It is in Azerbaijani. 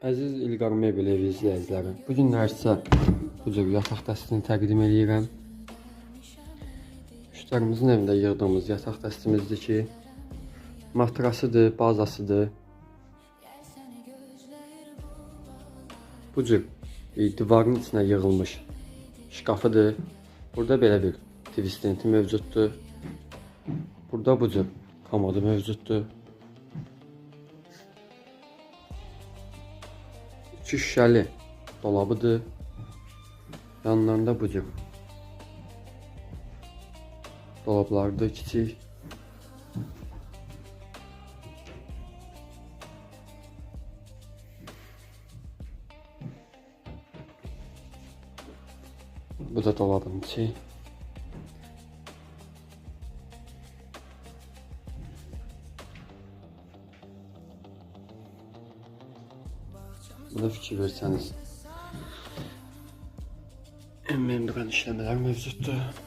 Əziz İlqar Mebel evi izləyiciləri, bu günlər sizə bu cür yataq dəstini təqdim edirəm. Müştərimizin evində yığdığımız yataq dəstimizdir ki, matrasıdır, bazasıdır. Bu cür divarın içinə yığılmış şkafıdır. Burada belə bir twistenti mövcuddur. Burada bu cür komodu mövcuddur. İki şüşəli dolabıdır. Yanlarında bu cür dolablardır, kiçik. Bu da dolabın içi. Buna fikir versəniz, membran işləmələr mövcuddur.